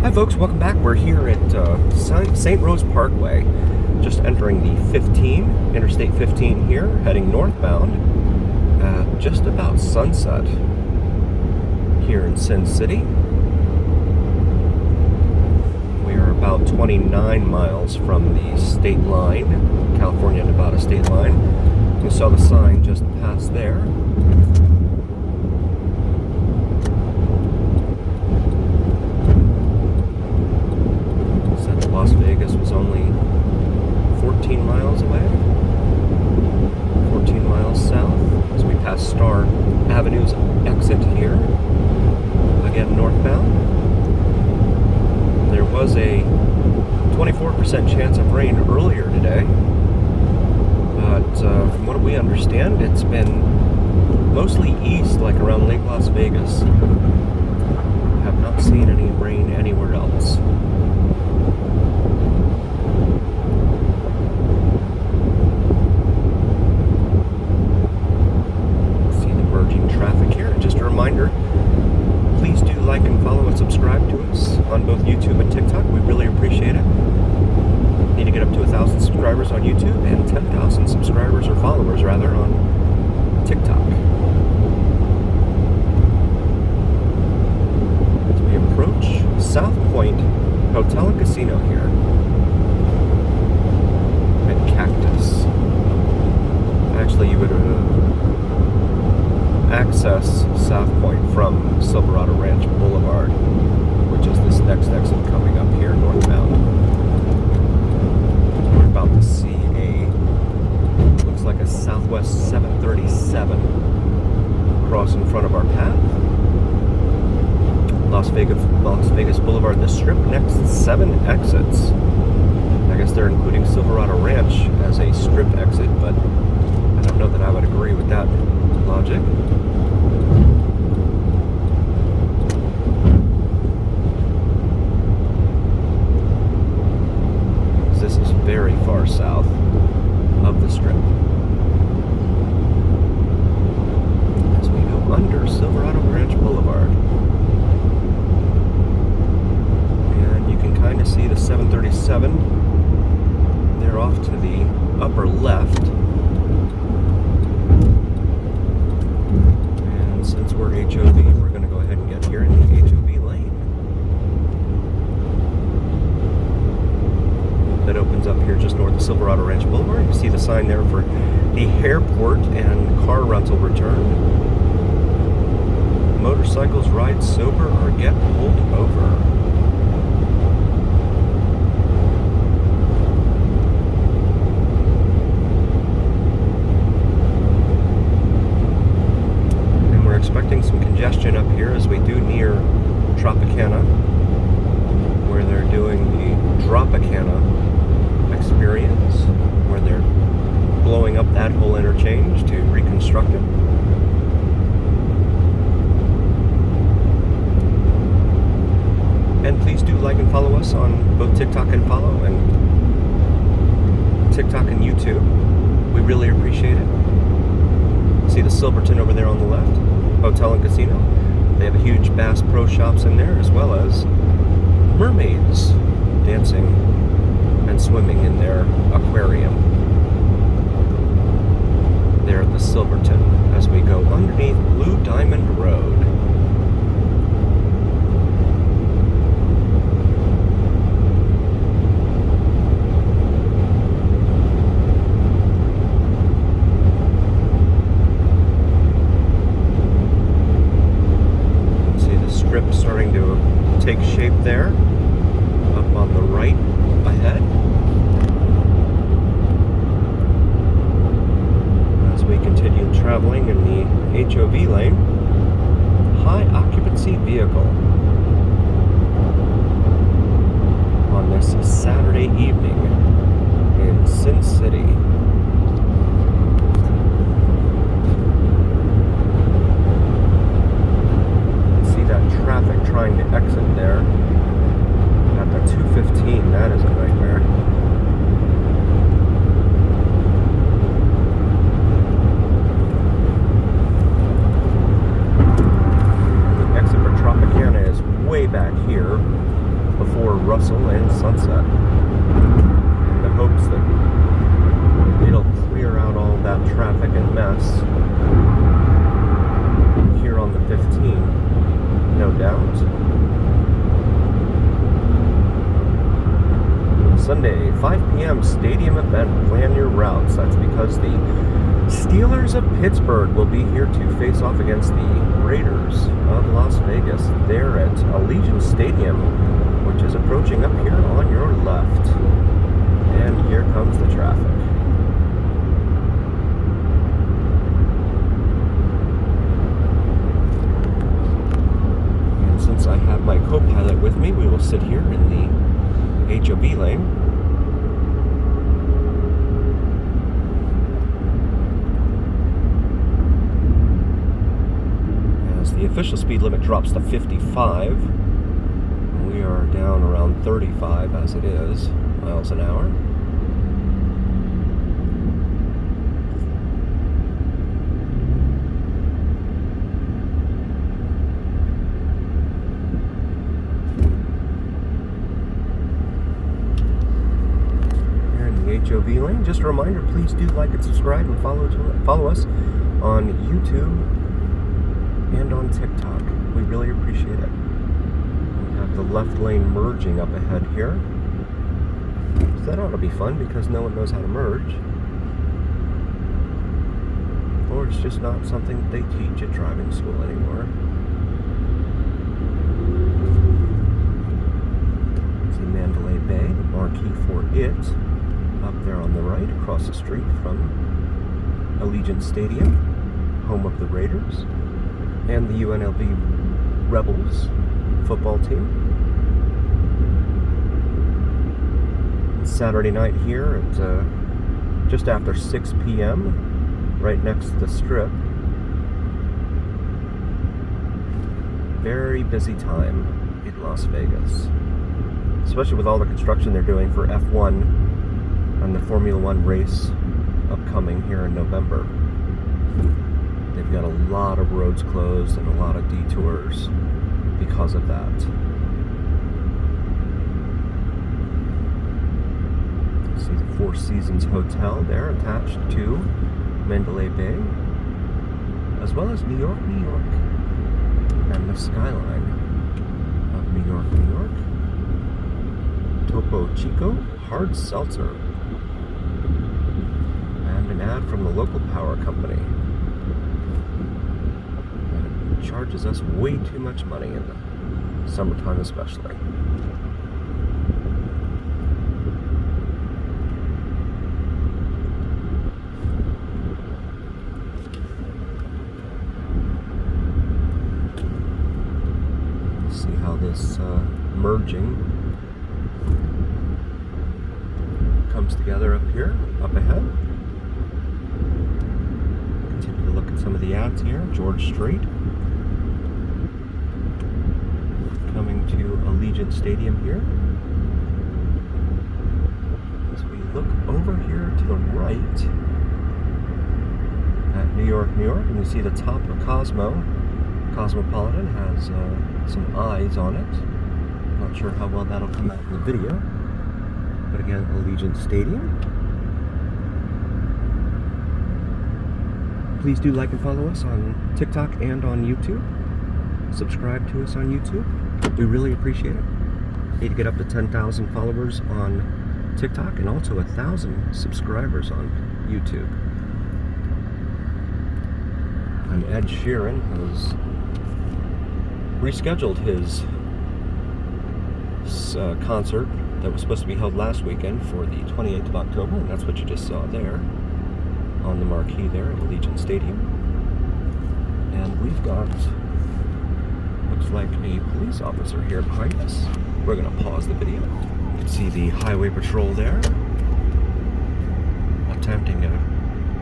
Hi folks, welcome back. We're here at St. Rose Parkway, just entering the Interstate 15 here, heading northbound at just about sunset here in Sin City. We are about 29 miles from the state line, California-Nevada state line. We saw the sign just past there. Las Vegas was only 14 miles away, 14 miles south, as we pass Star Avenue's exit here, again northbound. There was a 24% chance of rain earlier today, but from what we understand, it's been mostly east, like around Lake Las Vegas. Have not seen any rain anywhere else. Reminder, please do like and follow and subscribe to us on both YouTube and TikTok. We really appreciate it. Need to get up to 1,000 subscribers on YouTube and 10,000 subscribers or followers rather on TikTok. As we approach South Point Hotel and Casino here at Cactus. Actually, you would access South Point from Silverado Ranch Boulevard, which is this next exit coming up here northbound. We're about to see looks like a Southwest 737 cross in front of our path. Las Vegas Boulevard, the Strip, next 7 exits. I guess they're including Silverado Ranch as a Strip exit, but I don't know that I would agree with that logic. This is very far south of the Strip. As we go under Silverado Ranch Boulevard. And you can kind of see the 737. They're off to the upper left. Since we're HOV, we're going to go ahead and get here in the HOV lane. That opens up here just north of Silverado Ranch Boulevard. You see the sign there for the airport and car rental return. Motorcycles ride sober or get pulled over. Expecting some congestion up here as we do near Tropicana, where they're doing the Dropicana experience, where they're blowing up that whole interchange to reconstruct it. And please do like and follow us on both TikTok and YouTube. We really appreciate it. See the Silverton over there on the left? Hotel and Casino. They have a huge Bass Pro Shops in there, as well as mermaids dancing and swimming in their aquarium there at the Silverton as we go underneath Blue Diamond Road. Starting to take shape there, up on the right ahead. As we continue traveling in the HOV lane, high occupancy vehicle on this Saturday evening in Sin City. Traffic trying to exit there at the 215. That is a nightmare. The exit for Tropicana is way back here before Russell and Sunset, in the hopes that it'll clear out all that traffic and mess here on the 15th, no doubt. Sunday, 5 p.m. stadium event. Plan your routes. That's because the Steelers of Pittsburgh will be here to face off against the Raiders of Las Vegas. They're at Allegiant Stadium, which is approaching up here on your left. And here comes the traffic. And since I have my co-pilot with me, we will sit here in the HOV lane. As the official speed limit drops to 55, we are down around 35 as it is, miles an hour. HOV lane. Just a reminder, please do like and subscribe and follow us on YouTube and on TikTok. We really appreciate it. We have the left lane merging up ahead here. So that ought to be fun because no one knows how to merge. Or it's just not something that they teach at driving school anymore. See Mandalay Bay, the marquee for it. Up there on the right, across the street from Allegiant Stadium, home of the Raiders and the UNLV Rebels football team. It's Saturday night here at just after 6 p.m. right next to the Strip. Very busy time in Las Vegas, especially with all the construction they're doing for F1 and the Formula One race upcoming here in November. They've got a lot of roads closed and a lot of detours because of that. See the Four Seasons Hotel there attached to Mandalay Bay, as well as New York, New York, and the skyline of New York, New York. Topo Chico Hard Seltzer. An ad from the local power company. And it charges us way too much money in the summertime especially. See how this merging comes together up here, up ahead. Look at some of the ads here. George Strait coming to Allegiant Stadium here. As we look over here to the right at New York, New York, and you see the top of Cosmopolitan has some eyes on it. Not sure how well that'll come out in the video, but again, Allegiant Stadium. Please do like and follow us on TikTok and on YouTube. Subscribe to us on YouTube. We really appreciate it. Need to get up to 10,000 followers on TikTok and also 1,000 subscribers on YouTube. And Ed Sheeran has rescheduled his concert that was supposed to be held last weekend for the 28th of October, and that's what you just saw there on the marquee there at Allegiant Stadium. And we've got, looks like a police officer here behind us. We're going to pause the video. You can see the highway patrol there attempting to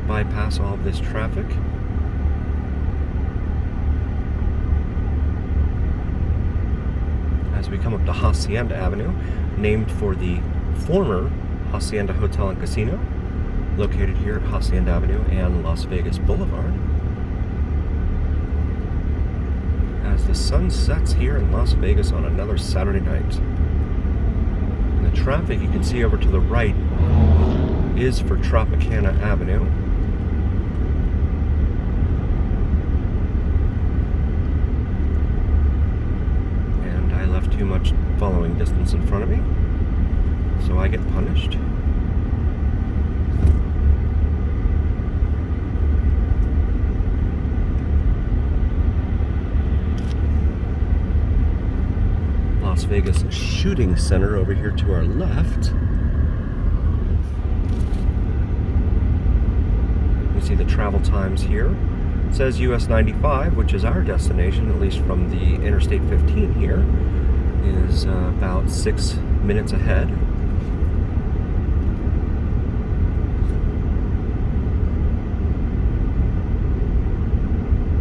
bypass all of this traffic. As we come up to Hacienda Avenue, named for the former Hacienda Hotel and Casino, located here at Hacienda Avenue and Las Vegas Boulevard. As the sun sets here in Las Vegas on another Saturday night. traffic you can see over to the right is for Tropicana Avenue. And I left too much following distance in front of me, so I get punished. Las Vegas Shooting Center over here to our left. You see the travel times here. It says US 95, which is our destination, at least from the Interstate 15 here, is about 6 minutes ahead.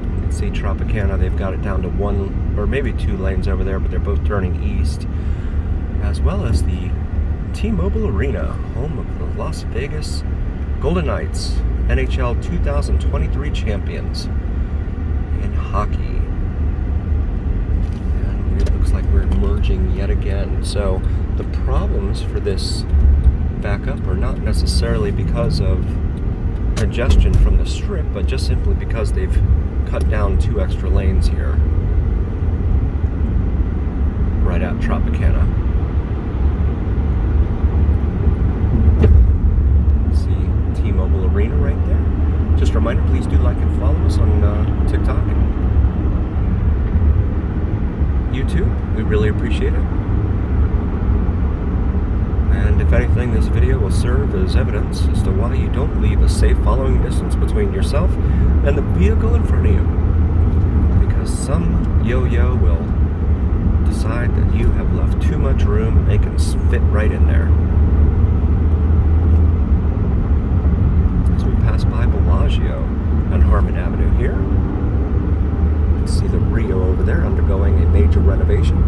You can see Tropicana, they've got it down to 1 or maybe 2 lanes over there, but they're both turning east, as well as the T-Mobile Arena, home of the Las Vegas Golden Knights, NHL 2023 champions in hockey. And it looks like we're merging yet again. So the problems for this backup are not necessarily because of congestion from the strip, but just simply because they've cut down 2 extra lanes here right at Tropicana. See T-Mobile Arena right there. Just a reminder, please do like and follow us on TikTok and YouTube. We really appreciate it. And if anything, this video will serve as evidence as to why you don't leave a safe following distance between yourself and the vehicle in front of you. Because some yo-yo will decide that you have left too much room and they can fit right in there. As we pass by Bellagio on Harmon Avenue here, you can see the Rio over there undergoing a major renovation.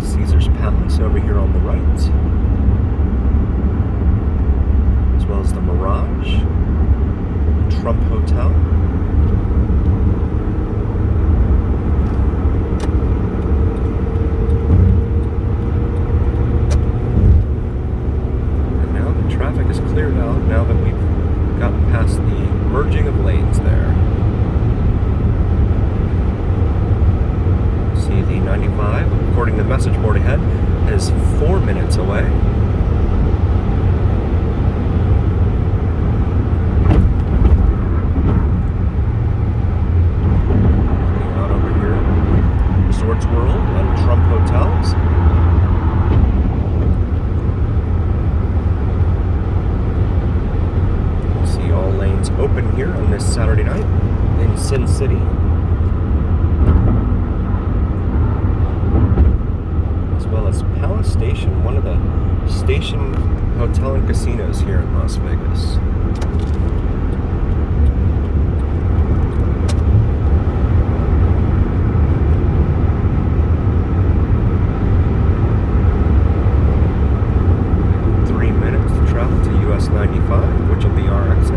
Caesar's Palace over here on the right, as well as the Mirage, Trump Hotel. And now the traffic is cleared out now that we've gotten past the merging of lanes there. See the 95, according to the message board ahead, is 4 minutes away. Looking out over here, Resorts World and Trump Hotels. See all lanes open here on this Saturday night in Sin City. Palace Station, one of the station hotel and casinos here in Las Vegas. To travel to US 95, which will be our exit.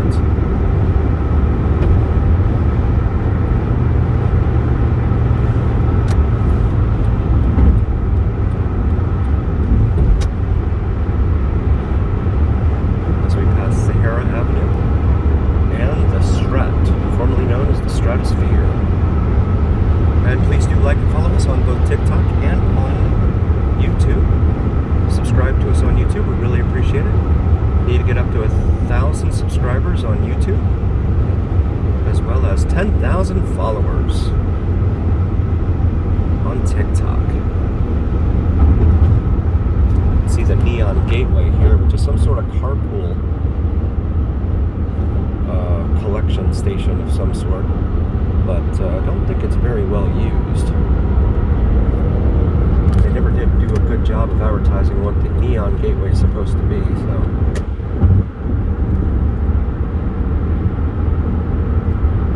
As we pass Sahara Avenue and the Strat, formerly known as the Stratosphere. And please do like and follow us on both TikTok and on YouTube. Subscribe to us on YouTube, we really appreciate it. Need to get up to 1,000 subscribers on YouTube, as well as 10,000 followers on TikTok. See the Neon Gateway here, which is some sort of carpool collection station of some sort, but I don't think it's very well used. They never did do a good job of advertising what the Neon Gateway is supposed to be, so.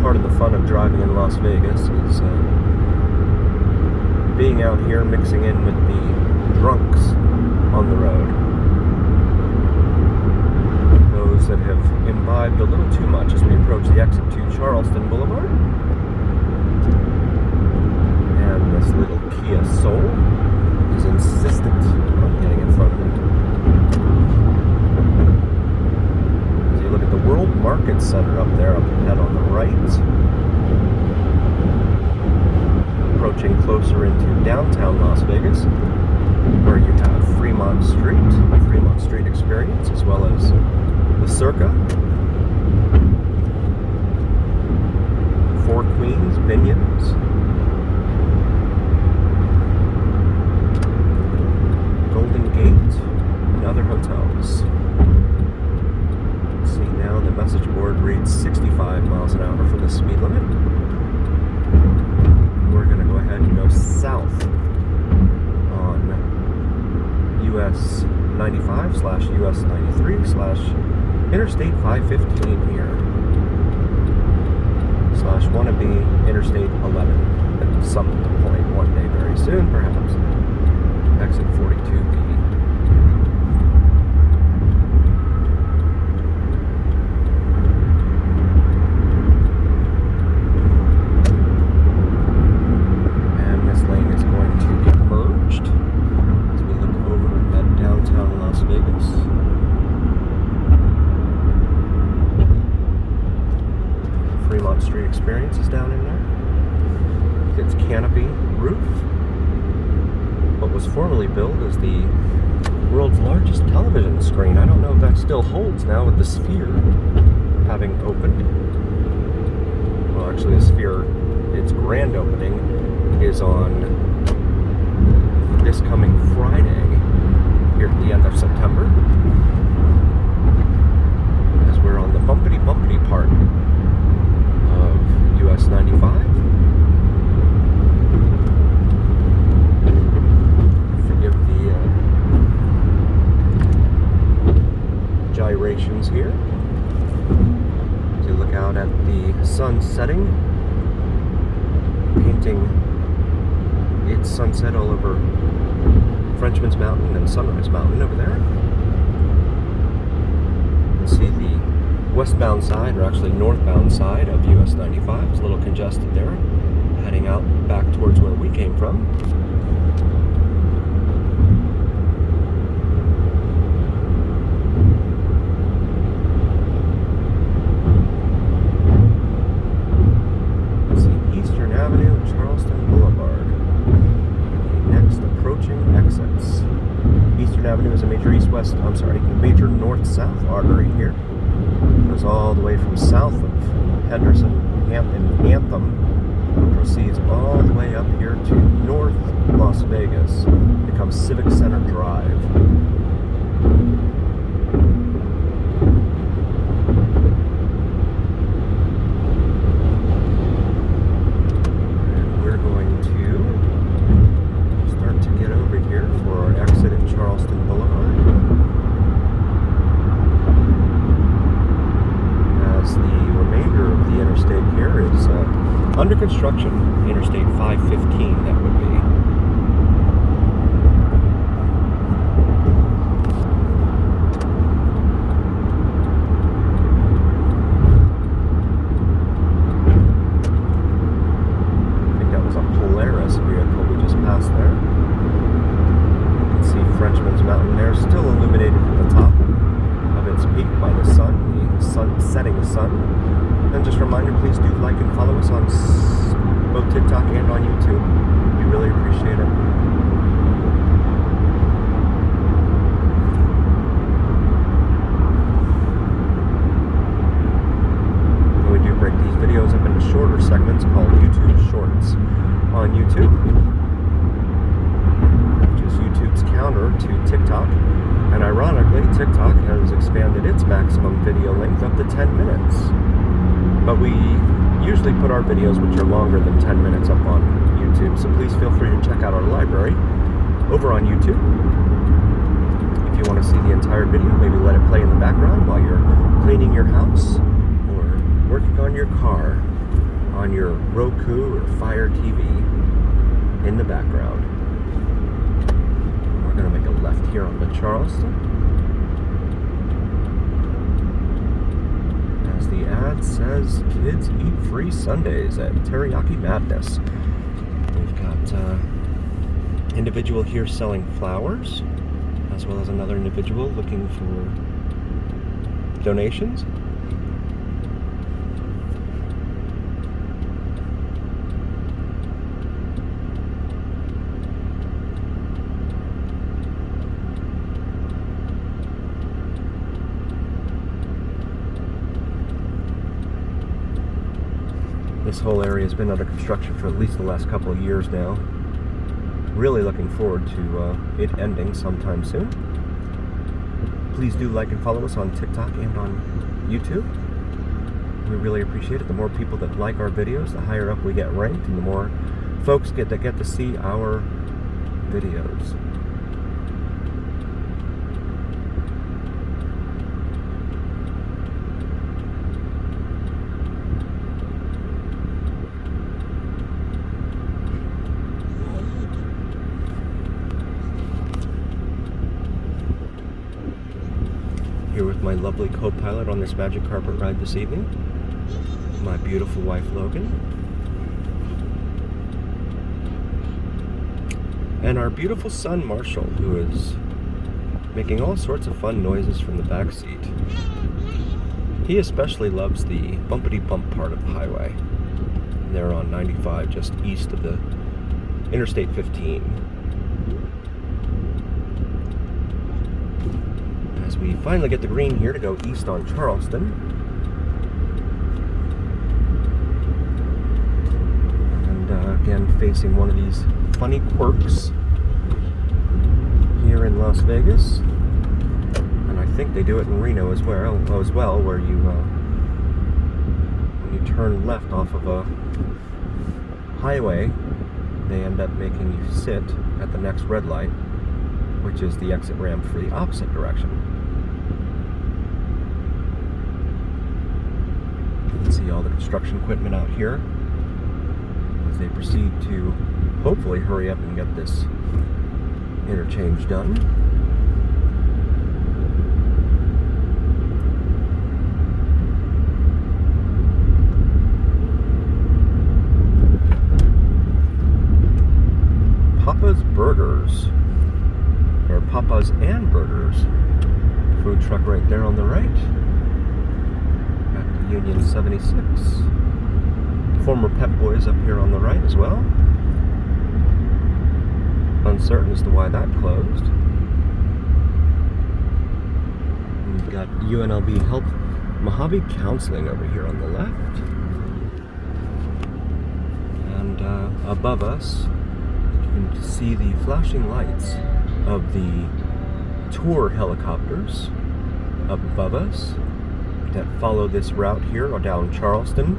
Part of the fun of driving in Las Vegas is being out here mixing in with the drunks on the road. Those that have imbibed a little too much as we approach the exit to Charleston Boulevard. And this little Kia Soul is insisting inching closer into downtown Las Vegas, where you have Fremont Street experience, as well as the Circa, Four Queens, Binions, Golden Gate, and other hotels. See now the message board reads 65 miles an hour for the speed limit. We're going to go ahead and go south on US 95/US 93/Interstate 515 here. /wannabe Interstate 11 at some point one day very soon, perhaps. Exit 42B. And this lane is going to get merged as we look over at downtown Las Vegas. Fremont Street experience is down in there. It's canopy roof. What was formerly billed as the world's largest television screen. I don't know if that still holds now with the Sphere having opened. Well, actually, the Sphere, its grand opening is on this coming Friday, here at the end of September, as we're on the bumpity part of US 95. Forgive the gyrations here. As you look out at the sun setting, painting its sunset all over Frenchman's Mountain and Sunrise Mountain over there. You can see the westbound side, or actually northbound side of US 95 is a little congested there, heading out back towards where we came from. Let's see, Eastern Avenue and Charleston Boulevard. The next approaching exits. Eastern Avenue is a major major north-south artery here. Goes all the way from south of Henderson and Anthem, proceeds all the way up here to North Las Vegas, becomes Civic Center Drive. And we're going to start to get over here for our exit at Charleston Boulevard. The remainder of the interstate here is under construction. Interstate 515, that would be. I think that was a Polaris vehicle we just passed there. You can see Frenchman's Mountain there, still illuminated at the top of its peak by the sun. Setting sun. And just a reminder, please do like and follow us on both TikTok and on YouTube. We really appreciate it. And we do break these videos up into shorter segments called YouTube Shorts on YouTube, which is YouTube's counter to TikTok. And ironically, TikTok has expanded its maximum video length up to 10 minutes. But we usually put our videos, which are longer than 10 minutes, up on YouTube. So please feel free to check out our library over on YouTube. If you want to see the entire video, maybe let it play in the background while you're cleaning your house or working on your car, on your Roku or Fire TV in the background. We're going to make a left here on the Charleston. As the ad says, kids eat free Sundays at Teriyaki Madness. We've got individual here selling flowers, as well as another individual looking for donations. This whole area has been under construction for at least the last couple of years now. Really looking forward to it ending sometime soon. Please do like and follow us on TikTok and on YouTube. We really appreciate it. The more people that like our videos, the higher up we get ranked, and the more folks get to see our videos. Here with my lovely co-pilot on this magic carpet ride this evening, my beautiful wife Logan, and our beautiful son Marshall, who is making all sorts of fun noises from the back seat. He especially loves the bumpity-bump part of the highway. They're on 95, just east of the Interstate 15. As we finally get the green here to go east on Charleston. And again, facing one of these funny quirks here in Las Vegas. And I think they do it in Reno as well, where you when you turn left off of a highway, they end up making you sit at the next red light, which is the exit ramp for the opposite direction. You can see all the construction equipment out here as they proceed to hopefully hurry up and get this interchange done. Papa's Burgers, or Papa's and Burgers, food truck right there on the right at the Union 76. Former Pep Boys up here on the right as well. Uncertain as to why that closed. We've got UNLV Health Mojave Counseling over here on the left. And above us, you can see the flashing lights of the tour helicopters up above us that follow this route here or down Charleston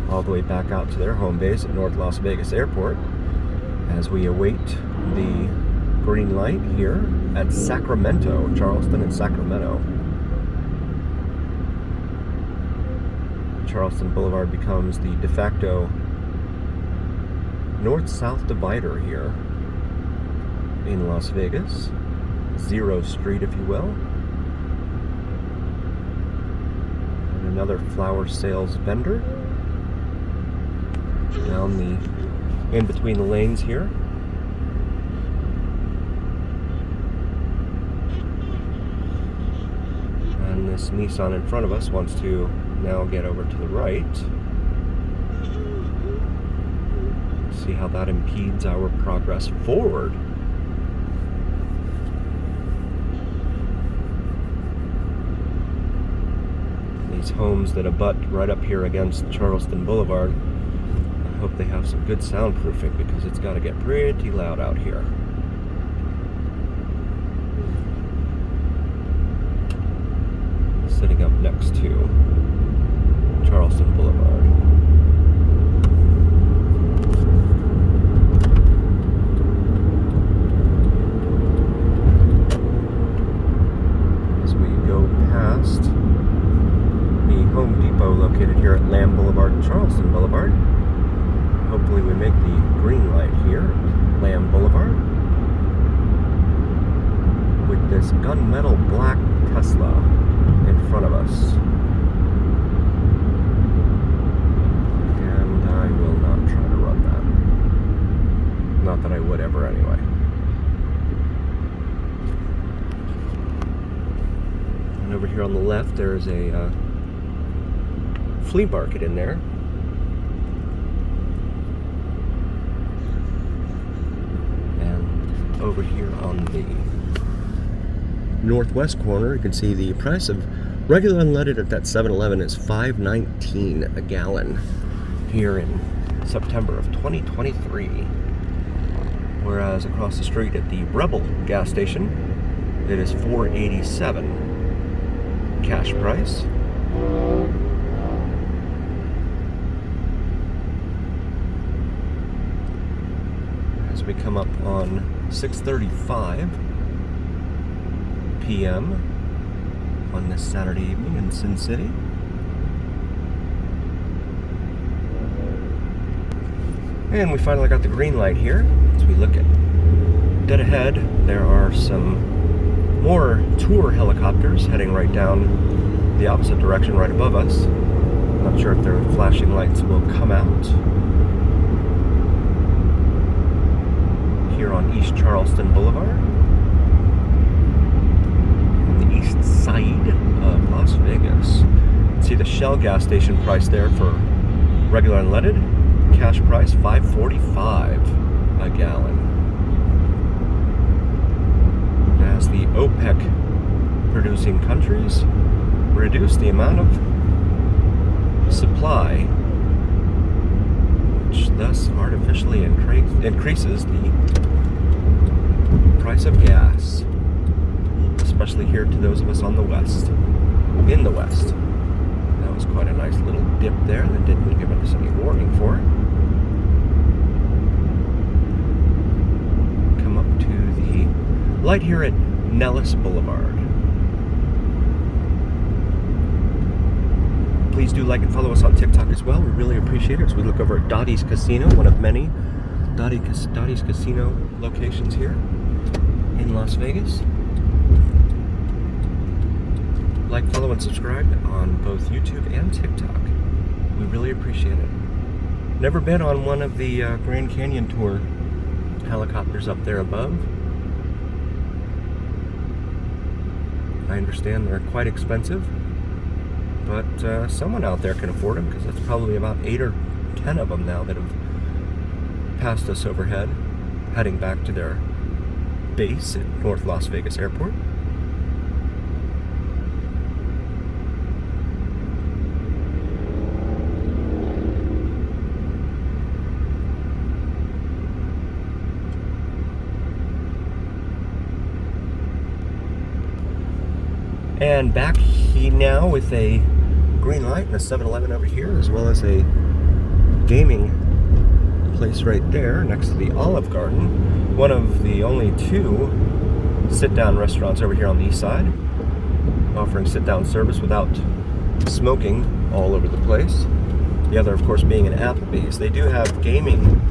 all the way back out to their home base at North Las Vegas Airport as we await the green light here at Sacramento, Charleston and Sacramento. Charleston Boulevard becomes the de facto north-south divider here in Las Vegas. Zero Street, if you will. And another flower sales vendor down the in between the lanes here. And this Nissan in front of us wants to now get over to the right. See how that impedes our progress forward. These homes that abut right up here against Charleston Boulevard, I hope they have some good soundproofing because it's got to get pretty loud out here. Sitting up next to Charleston Boulevard. As we go past the Home Depot located here at Lamb Boulevard and Charleston Boulevard, hopefully we make the green light here at Lamb Boulevard with this gunmetal black Tesla in front of us. And I will not try to run that. Not that I would ever anyway. And over here on the left there's a flea market in there. And over here on the northwest corner, you can see the price of regular unleaded at that 7-Eleven is $5.19 a gallon here in September of 2023. Whereas across the street at the Rebel gas station, it is $4.87 cash price. As we come up on 6:35 p.m. on this Saturday evening in Sin City. And we finally got the green light here. As we look at dead ahead, there are some more tour helicopters heading right down the opposite direction right above us. I'm not sure if their flashing lights will come out. Here on East Charleston Boulevard, on the east side of Las Vegas. See the Shell gas station price there for regular unleaded. Cash price $5.45 a gallon. As the OPEC producing countries reduce the amount of supply, which thus artificially increases the price of gas, especially here to those of us on the west, in the west. That was quite a nice little dip there that didn't give us any warning for it. Come up to the light here at Nellis Boulevard. Please do like and follow us on TikTok as well. We really appreciate it as we look over at Dottie's Casino, one of many Dottie's Casino locations here in Las Vegas. Like, follow, and subscribe on both YouTube and TikTok. We really appreciate it. Never been on one of the Grand Canyon Tour helicopters up there above. I understand they're quite expensive, but someone out there can afford them, because that's probably about 8 or 10 of them now that have passed us overhead, heading back to their base at North Las Vegas Airport. And back now with a green light and a 7-Eleven over here, as well as a gaming place right there next to the Olive Garden. One of the only 2 sit-down restaurants over here on the east side, offering sit-down service without smoking all over the place. The other, of course, being an Applebee's. They do have gaming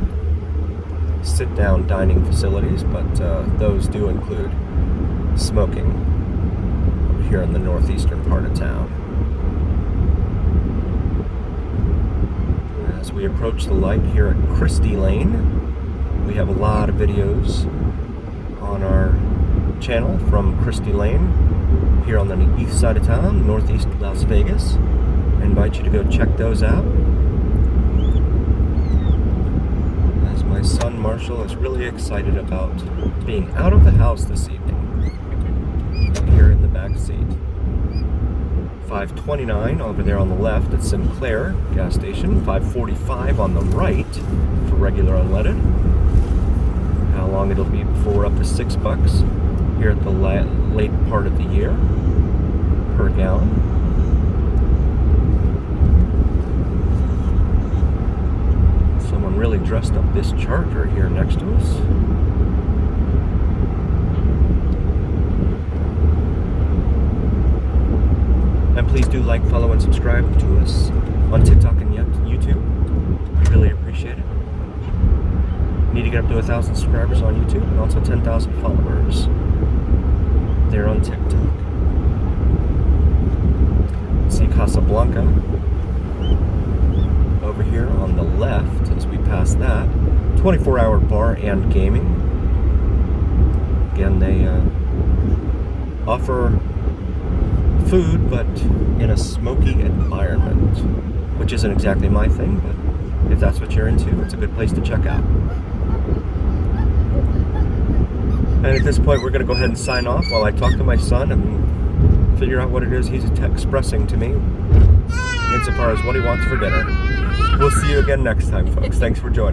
sit-down dining facilities, but those do include smoking here in the northeastern part of town. As we approach the light here at Christie Lane, we have a lot of videos on our channel from Christie Lane here on the east side of town, northeast Las Vegas. I invite you to go check those out. As my son Marshall is really excited about being out of the house this evening. Here in the back seat. 529 over there on the left at Sinclair gas station. 545 on the right for regular unleaded. How long it'll be before we're up to $6 here at the late part of the year per gallon. Someone really dressed up this Charger here next to us. And please do like, follow, and subscribe to us on TikTok and YouTube. We really appreciate it. We need to get up to 1,000 subscribers on YouTube and also 10,000 followers there on TikTok. See Casablanca over here on the left as we pass that. 24-hour bar and gaming. Again, they offer food, but in a smoky environment, which isn't exactly my thing, but if that's what you're into, it's a good place to check out. And at this point, we're going to go ahead and sign off while I talk to my son and figure out what it is he's expressing to me. insofar as what he wants for dinner. We'll see you again next time, folks. Thanks for joining.